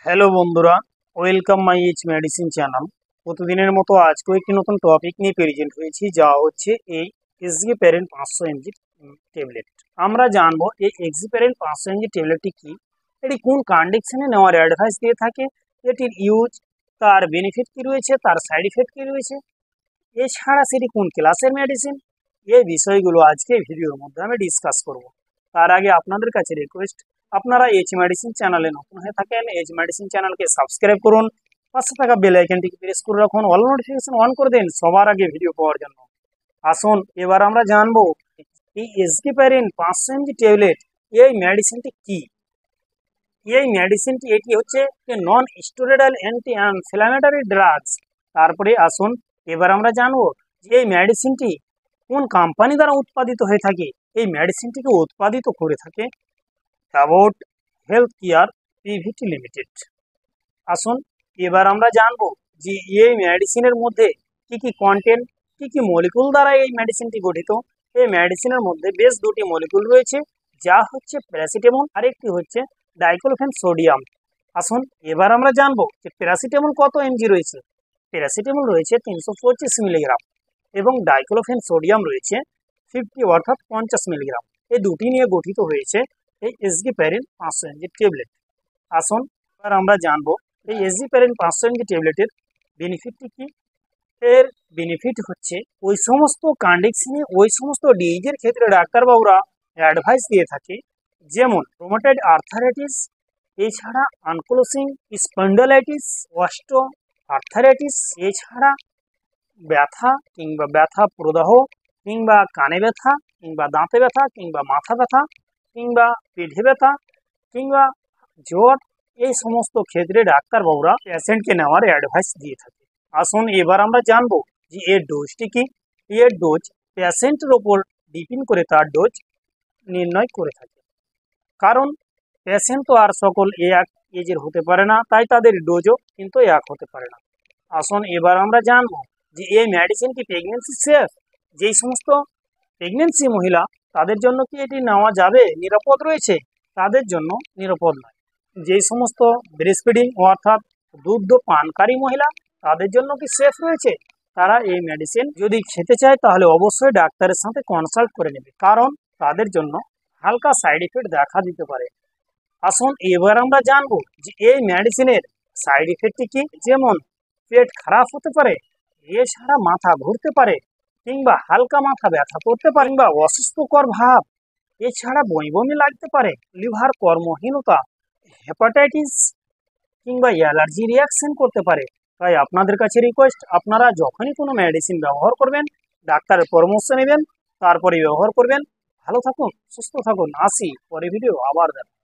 Hello বন্ধুরা, welcome my H medicine channel. প্রতিদিনের মতো আজকেও একটি নতুন টপিক নিয়ে প্রেজেন্ট হয়েছি, যা হচ্ছে এই এক্সিপ্যারেন্ট 500 mg ট্যাবলেট। আমরা জানবো এই এক্সিপ্যারেন্ট 500 mg ট্যাবলেটটি কি, এটি কোন কন্ডিশনে নেওয়ার অ্যাডভাইস দিয়ে থাকে, এটির ইউজ, তার বেনিফিট কি রয়েছে, তার সাইড ইফেক্ট কি রয়েছে, এছাড়া সেটি কোন ক্লাসের মেডিসিন, এই বিষয়গুলো আজকে ভিডিওর মধ্যে আমি ডিসকাস করব। তার আগে আপনাদের কাছে রিকোয়েস্ট, আপনারা এইচ মেডিসিন চ্যানেলে নতুন হয়ে থাকেন, এইচ মেডিসিন চ্যানেলকে সাবস্ক্রাইব করুন, পাশে থাকা বেল আইকনটিকে প্রেস করে রাখুন, অল নোটিফিকেশন অন করে দিন সবার আগে ভিডিও পাওয়ার জন্য। আসুন এবার আমরা জানবো এই এসকিপ্যারিন 500 mg ট্যাবলেট, এই মেডিসিনটি কি। এই মেডিসিনটি এটি হচ্ছে non steroidal anti inflammatory drugs. তারপরে আসুন এবার আমরা জানবো যে এই মেডিসিনটি কোন কোম্পানি দ্বারা উৎপাদিত হয়ে থাকে। এই মেডিসিনটিকে উৎপাদিত করে থাকে Abbott health care PVT limited. আসুন এবার আমরা জানবো যে এই মেডিসিনের মধ্যে কি কি কন্টেন্ট, কি কি মলিকুল দ্বারা এই মেডিসিনটি গঠিত। এই মেডিসিনের মধ্যে বেশ দুটি মলিকুল রয়েছে, যা হচ্ছে প্যারাসিটামল আর একটি হচ্ছে ডাইক্লোফেন সোডিয়াম। আসুন এবার আমরা জানবো যে প্যারাসিটামল কত এমজি রয়েছে। প্যারাসিটামল রয়েছে 325 মিলিগ্রাম এবং ডাইক্লোফেন সোডিয়াম রয়েছে 50 অর্থাৎ 50 মিলিগ্রাম। এই দুটি নিয়ে গঠিত হয়েছে এই এসগিপ্যারিন 500 mg ট্যাবলেট। আসুন এবার আমরা জানবো এই এসগিপ্যারিন 500 mg ট্যাবলেটের বেনিফিটটি কি। এর বেনিফিট হচ্ছে ওই সমস্ত কন্ডিশনে, ওই সমস্ত ডিজিজের ক্ষেত্রে ডাক্তারবাবুরা অ্যাডভাইস দিয়ে থাকে, যেমন রোমাটয়েড আর্থারাইটিস, এছাড়া আনক্লোসিং স্পন্ডালাইটিস, অস্টো আর্থারাইটিস, এছাড়া ব্যথা কিংবা ব্যথা প্রদাহ কিংবা কানে ব্যথা কিংবা দাঁতে ব্যথা কিংবা মাথা ব্যথা কিংবা পিঠে ব্যথা কিংবা জ্বর, এই সমস্ত ক্ষেত্রে ডাক্তারবাবুরা পেশেন্টকে নেওয়ার অ্যাডভাইস দিয়ে থাকে। আসুন এবার আমরা জানবো যে এর ডোজটি কি। এর ডোজ পেশেন্টের ওপর ডিপেন্ড করে তার ডোজ নির্ণয় করে থাকে, কারণ পেশেন্ট তো আর সকল এক এজের হতে পারে না, তাই তাদের ডোজও কিন্তু এক হতে পারে না। আসুন এবার আমরা জানবো যে এই মেডিসিন কি প্রেগনেন্সি সেফ। যেই সমস্ত প্রেগনেন্সি মহিলা, তাদের জন্য কি এটি নেওয়া যাবে, নিরাপদ রয়েছে? তাদের জন্য নিরাপদ নয়। যেই সমস্ত ব্রেস্টফিডিং অর্থাৎ দুগ্ধ পানকারী মহিলা, তাদের জন্য কি সেফ রয়েছে? তারা এই মেডিসিন যদি খেতে চায় তাহলে অবশ্যই ডাক্তারের সাথে কনসাল্ট করে নেবে, কারণ তাদের জন্য হালকা সাইড ইফেক্ট দেখা দিতে পারে। আসুন এবার আমরা জানবো যে এই মেডিসিনের সাইড ইফেক্টটি কি। যেমন পেট খারাপ হতে পারে, এছাড়া মাথা ঘুরতে পারে কিংবা হালকা মাথা ব্যথা করতে পারে কিংবা অসুস্থকর ভাব, এছাড়া বমি বমি লাগতে পারে, লিভার কর্মহীনতা, হেপাটাইটিস কিংবা অ্যালার্জি রিয়াকশন করতে পারে। তাই আপনাদের কাছে রিকোয়েস্ট, আপনারা যখনই কোনো মেডিসিন ব্যবহার করবেন ডাক্তারের পরামর্শ নেবেন, তারপরে ব্যবহার করবেন। ভালো থাকুন, সুস্থ থাকুন, আসি পরে ভিডিও আবার দেখাবো।